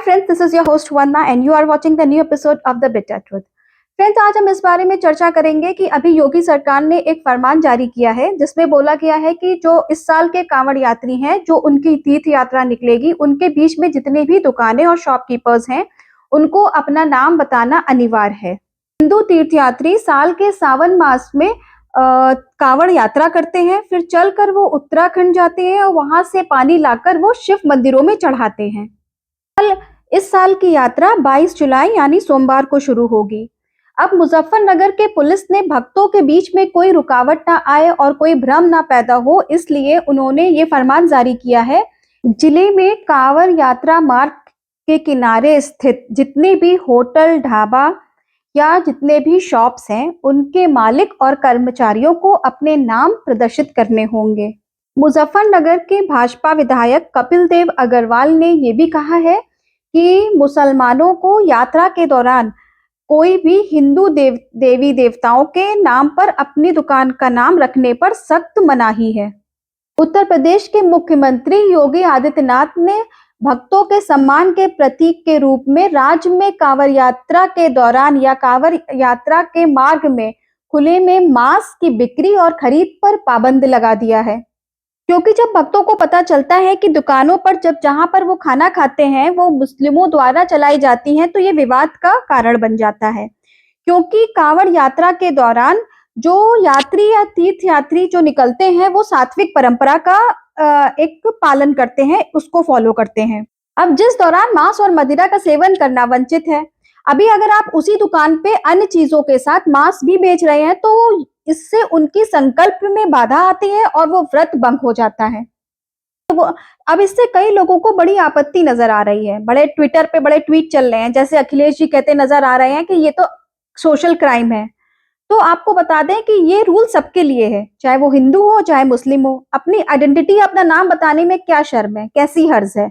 friends, this is your host Vanna and you are watching the new episode of The Bitter Truth. Friends, आज हम इस बारे में चर्चा करेंगे कि अभी योगी सरकार ने एक फरमान जारी किया है जिसमें बोला गया है कि जो इस साल के कांवड़ यात्री हैं, जो उनकी तीर्थ यात्रा निकलेगी, उनके बीच में जितने भी दुकानें और शॉपकीपर्स हैं, उनको अपना नाम बताना अनिवार्य है। हिंदू तीर्थयात्री साल के सावन मास में कांवड़ यात्रा करते हैं, फिर चलकर वो उत्तराखंड जाते हैं और वहां से पानी लाकर वो शिव मंदिरों में चढ़ाते हैं। इस साल की यात्रा 22 जुलाई यानी सोमवार को शुरू होगी। अब मुजफ्फरनगर के पुलिस ने भक्तों के बीच में कोई रुकावट ना आए और कोई भ्रम ना पैदा हो, इसलिए उन्होंने ये फरमान जारी किया है। जिले में कांवड़ यात्रा मार्ग के किनारे स्थित जितने भी होटल, ढाबा या जितने भी शॉप्स हैं, उनके मालिक और कर्मचारियों को अपने नाम प्रदर्शित करने होंगे। मुजफ्फरनगर के भाजपा विधायक कपिल देव अग्रवाल ने ये भी कहा है कि मुसलमानों को यात्रा के दौरान कोई भी हिंदू देवी देवताओं के नाम पर अपनी दुकान का नाम रखने पर सख्त मनाही है। उत्तर प्रदेश के मुख्यमंत्री योगी आदित्यनाथ ने भक्तों के सम्मान के प्रतीक के रूप में राज्य में कांवड़ यात्रा के दौरान या कांवड़ यात्रा के मार्ग में खुले में मांस की बिक्री और खरीद पर पाबंद लगा दिया है। क्योंकि जब भक्तों को पता चलता है कि दुकानों पर जहां पर वो खाना खाते हैं वो मुस्लिमों द्वारा चलाई जाती हैं, तो ये विवाद का कारण बन जाता है। क्योंकि कांवड़ यात्रा के दौरान जो यात्री या तीर्थ यात्री जो निकलते हैं वो सात्विक परंपरा का एक पालन करते हैं, उसको फॉलो करते हैं। अब जिस दौरान मांस और मदिरा का सेवन करना वंचित है, अभी अगर आप उसी दुकान पे अन्य चीजों के साथ मांस भी बेच रहे हैं तो इससे उनकी संकल्प में बाधा आती है और वो व्रत भंग हो जाता है। तो अब इससे कई लोगों को बड़ी आपत्ति नजर आ रही है। बड़े ट्विटर पे बड़े ट्वीट चल रहे हैं, जैसे अखिलेश जी कहते नजर आ रहे हैं कि ये तो सोशल क्राइम है। तो आपको बता दें कि ये रूल सबके लिए है, चाहे वो हिंदू हो चाहे मुस्लिम हो। अपनी आइडेंटिटी, अपना नाम बताने में क्या शर्म है, कैसी हर्ज है।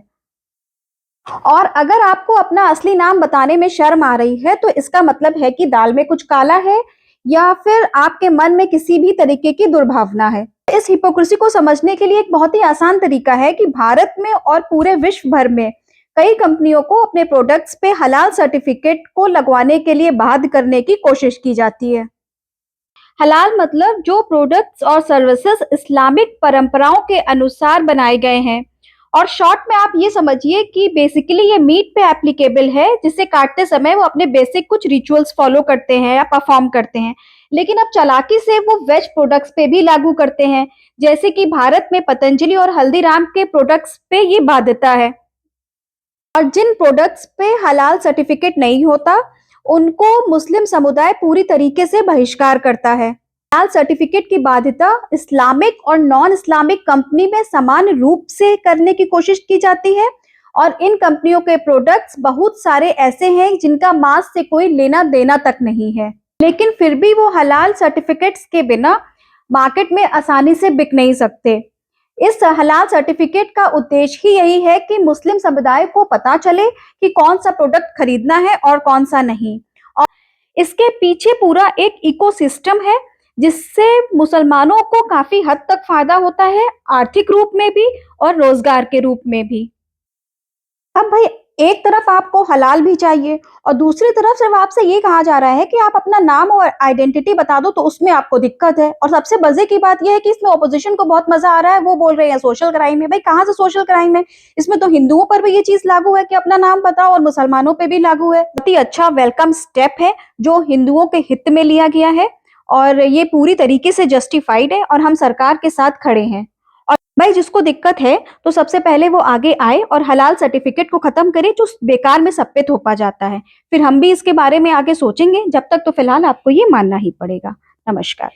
और अगर आपको अपना असली नाम बताने में शर्म आ रही है तो इसका मतलब है कि दाल में कुछ काला है या फिर आपके मन में किसी भी तरीके की दुर्भावना है। इस हिपोक्रेसी को समझने के लिए एक बहुत ही आसान तरीका है कि भारत में और पूरे विश्व भर में कई कंपनियों को अपने प्रोडक्ट्स पे हलाल सर्टिफिकेट को लगवाने के लिए बाध्य करने की कोशिश की जाती है। हलाल मतलब जो प्रोडक्ट्स और सर्विसेज इस्लामिक परंपराओं के अनुसार बनाए गए हैं। और शॉर्ट में आप ये समझिए कि बेसिकली ये मीट पे एप्लीकेबल है, जिसे काटते समय वो अपने बेसिक कुछ रिचुअल्स फॉलो करते हैं या परफॉर्म करते हैं। लेकिन अब चालाकी से वो वेज प्रोडक्ट्स पे भी लागू करते हैं, जैसे कि भारत में पतंजलि और हल्दीराम के प्रोडक्ट्स पे ये बाध्यता है। और जिन प्रोडक्ट्स पे हलाल सर्टिफिकेट नहीं होता उनको मुस्लिम समुदाय पूरी तरीके से बहिष्कार करता है। हलाल सर्टिफिकेट की बाध्यता इस्लामिक और नॉन इस्लामिक कंपनी में समान रूप से करने की कोशिश की जाती है। और इन कंपनियों के प्रोडक्ट्स बहुत सारे ऐसे हैं जिनका मांस से कोई लेना देना तक नहीं है, लेकिन फिर भी वो हलाल सर्टिफिकेट्स के बिना मार्केट में आसानी से बिक नहीं सकते। इस हलाल सर्टिफिकेट का उद्देश्य ही यही है कि मुस्लिम समुदाय को पता चले कि कौन सा प्रोडक्ट खरीदना है और कौन सा नहीं। और इसके पीछे पूरा एक इकोसिस्टम है जिससे मुसलमानों को काफी हद तक फायदा होता है, आर्थिक रूप में भी और रोजगार के रूप में भी। अब भाई, एक तरफ आपको हलाल भी चाहिए और दूसरी तरफ सिर्फ आपसे ये कहा जा रहा है कि आप अपना नाम और आइडेंटिटी बता दो, तो उसमें आपको दिक्कत है। और सबसे मजे की बात यह है कि इसमें ऑपोजिशन को बहुत मजा आ रहा है, वो बोल रहे हैं सोशल क्राइम है। भाई, कहाँ से सोशल क्राइम है? इसमें तो हिंदुओं पर भी ये चीज लागू है कि अपना नाम बताओ, और मुसलमानों पर भी लागू है। बहुत ही अच्छा वेलकम स्टेप है जो हिंदुओं के हित में लिया गया है और ये पूरी तरीके से जस्टिफाइड है और हम सरकार के साथ खड़े हैं। और भाई, जिसको दिक्कत है तो सबसे पहले वो आगे आए और हलाल सर्टिफिकेट को खत्म करे जो बेकार में सब पे थोपा जाता है। फिर हम भी इसके बारे में आगे सोचेंगे, जब तक तो फिलहाल आपको ये मानना ही पड़ेगा। नमस्कार।